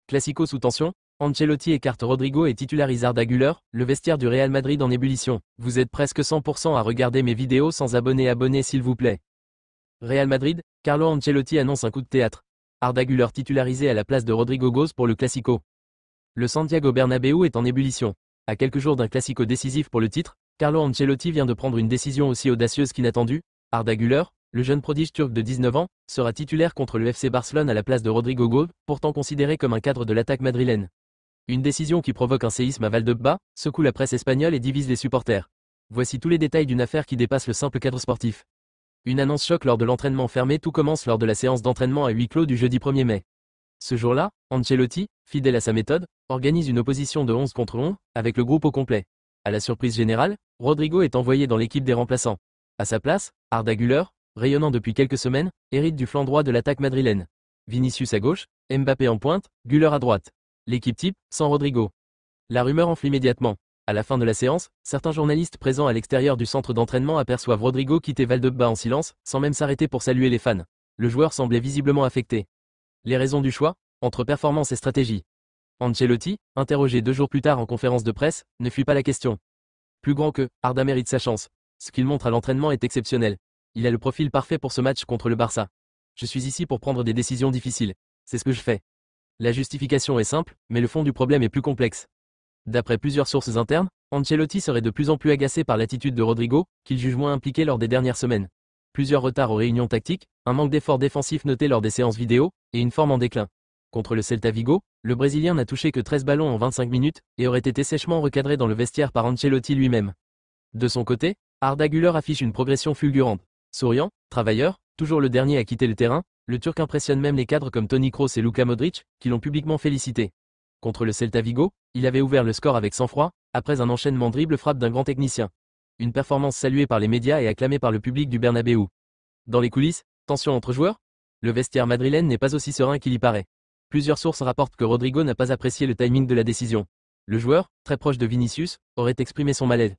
Classico sous tension, Ancelotti écarte Rodrigo et titularise Arda Güler, le vestiaire du Real Madrid en ébullition. Vous êtes presque 100% à regarder mes vidéos sans abonner s'il vous plaît. Real Madrid, Carlo Ancelotti annonce un coup de théâtre. Arda Güler titularisé à la place de Rodrigo Goes pour le Classico. Le Santiago Bernabéu est en ébullition. À quelques jours d'un Classico décisif pour le titre, Carlo Ancelotti vient de prendre une décision aussi audacieuse qu'inattendue. Arda Güler, le jeune prodige turc de 19 ans, sera titulaire contre le FC Barcelone à la place de Rodrigo Goes, pourtant considéré comme un cadre de l'attaque madrilène. Une décision qui provoque un séisme à Valdebebas, secoue la presse espagnole et divise les supporters. Voici tous les détails d'une affaire qui dépasse le simple cadre sportif. Une annonce choc lors de l'entraînement fermé. Tout commence lors de la séance d'entraînement à huis clos du jeudi 1er mai. Ce jour-là, Ancelotti, fidèle à sa méthode, organise une opposition de 11 contre 11, avec le groupe au complet. À la surprise générale, Rodrigo est envoyé dans l'équipe des remplaçants. À sa place, Arda Güler, rayonnant depuis quelques semaines, hérite du flanc droit de l'attaque madrilène. Vinicius à gauche, Mbappé en pointe, Güler à droite. L'équipe type, sans Rodrigo. La rumeur enfle immédiatement. À la fin de la séance, certains journalistes présents à l'extérieur du centre d'entraînement aperçoivent Rodrigo quitter Valdebebas en silence, sans même s'arrêter pour saluer les fans. Le joueur semblait visiblement affecté. Les raisons du choix, entre performance et stratégie. Ancelotti, interrogé 2 jours plus tard en conférence de presse, ne fuit pas la question. Plus grand que, Arda mérite sa chance. Ce qu'il montre à l'entraînement est exceptionnel. Il a le profil parfait pour ce match contre le Barça. Je suis ici pour prendre des décisions difficiles. C'est ce que je fais. La justification est simple, mais le fond du problème est plus complexe. D'après plusieurs sources internes, Ancelotti serait de plus en plus agacé par l'attitude de Rodrigo, qu'il juge moins impliqué lors des dernières semaines. Plusieurs retards aux réunions tactiques, un manque d'effort défensif noté lors des séances vidéo, et une forme en déclin. Contre le Celta Vigo, le Brésilien n'a touché que 13 ballons en 25 minutes, et aurait été sèchement recadré dans le vestiaire par Ancelotti lui-même. De son côté, Arda Güler affiche une progression fulgurante. Souriant, travailleur, toujours le dernier à quitter le terrain, le Turc impressionne même les cadres comme Toni Kroos et Luka Modric, qui l'ont publiquement félicité. Contre le Celta Vigo, il avait ouvert le score avec sang-froid, après un enchaînement dribble-frappe d'un grand technicien. Une performance saluée par les médias et acclamée par le public du Bernabéu. Dans les coulisses, tension entre joueurs. Le vestiaire madrilène n'est pas aussi serein qu'il y paraît. Plusieurs sources rapportent que Rodrigo n'a pas apprécié le timing de la décision. Le joueur, très proche de Vinicius, aurait exprimé son malaise.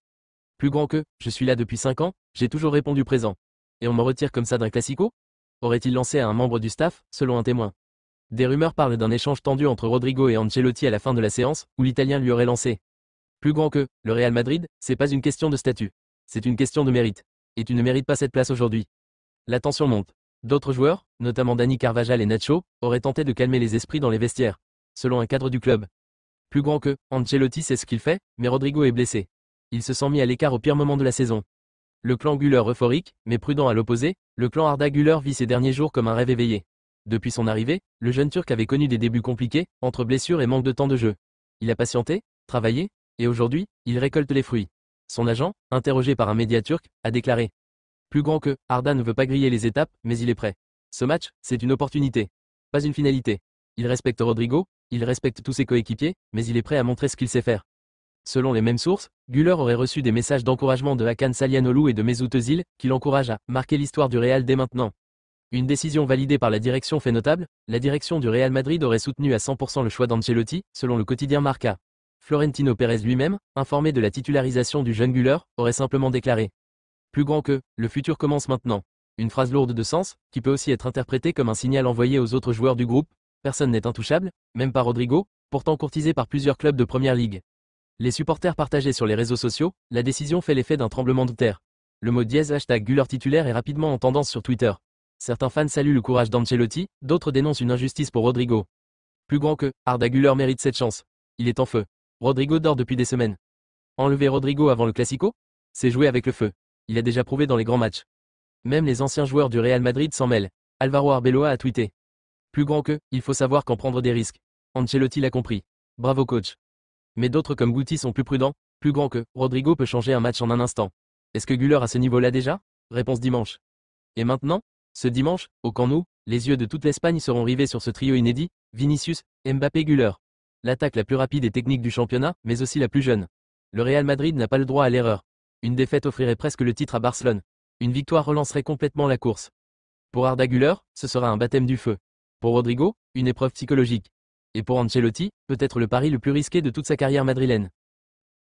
Plus grand que, je suis là depuis 5 ans, j'ai toujours répondu présent. Et on me retire comme ça d'un classico? Aurait-il lancé à un membre du staff, selon un témoin. Des rumeurs parlent d'un échange tendu entre Rodrigo et Ancelotti à la fin de la séance, où l'Italien lui aurait lancé. Plus grand que, le Real Madrid, c'est pas une question de statut. C'est une question de mérite. Et tu ne mérites pas cette place aujourd'hui. La tension monte. D'autres joueurs, notamment Dani Carvajal et Nacho, auraient tenté de calmer les esprits dans les vestiaires. Selon un cadre du club. Plus grand que, Ancelotti sait ce qu'il fait, mais Rodrigo est blessé. Il se sent mis à l'écart au pire moment de la saison. Le clan Güler euphorique, mais prudent à l'opposé, le clan Arda Güler vit ces derniers jours comme un rêve éveillé. Depuis son arrivée, le jeune Turc avait connu des débuts compliqués, entre blessures et manque de temps de jeu. Il a patienté, travaillé, et aujourd'hui, il récolte les fruits. Son agent, interrogé par un média turc, a déclaré. Plus grand que, Arda ne veut pas griller les étapes, mais il est prêt. Ce match, c'est une opportunité. Pas une finalité. Il respecte Rodrigo, il respecte tous ses coéquipiers, mais il est prêt à montrer ce qu'il sait faire. Selon les mêmes sources, Güler aurait reçu des messages d'encouragement de Hakan Çalhanoğlu et de Mesut Özil, qui l'encouragent à marquer l'histoire du Real dès maintenant. Une décision validée par la direction fait notable, la direction du Real Madrid aurait soutenu à 100% le choix d'Ancelotti, selon le quotidien Marca. Florentino Pérez lui-même, informé de la titularisation du jeune Güler, aurait simplement déclaré. Plus grand que, le futur commence maintenant. Une phrase lourde de sens, qui peut aussi être interprétée comme un signal envoyé aux autres joueurs du groupe. Personne n'est intouchable, même pas Rodrigo, pourtant courtisé par plusieurs clubs de première ligue. Les supporters partagés sur les réseaux sociaux, la décision fait l'effet d'un tremblement de terre. Le mot dièse #Güler titulaire est rapidement en tendance sur Twitter. Certains fans saluent le courage d'Ancelotti, d'autres dénoncent une injustice pour Rodrigo. Plus grand que, Arda Güler mérite cette chance. Il est en feu. Rodrigo dort depuis des semaines. Enlever Rodrigo avant le Classico? C'est jouer avec le feu. Il a déjà prouvé dans les grands matchs. Même les anciens joueurs du Real Madrid s'en mêlent. Álvaro Arbeloa a tweeté. Plus grand que, il faut savoir quand prendre des risques. Ancelotti l'a compris. Bravo coach. Mais d'autres comme Guti sont plus prudents. Plus grand que, Rodrigo peut changer un match en un instant. Est-ce que Güler a ce niveau-là déjà? Réponse dimanche. Et maintenant? Ce dimanche, au Camp Nou, les yeux de toute l'Espagne seront rivés sur ce trio inédit, Vinicius, Mbappé, Güler. L'attaque la plus rapide et technique du championnat, mais aussi la plus jeune. Le Real Madrid n'a pas le droit à l'erreur. Une défaite offrirait presque le titre à Barcelone. Une victoire relancerait complètement la course. Pour Arda Güler, ce sera un baptême du feu. Pour Rodrigo, une épreuve psychologique. Et pour Ancelotti, peut-être le pari le plus risqué de toute sa carrière madrilène.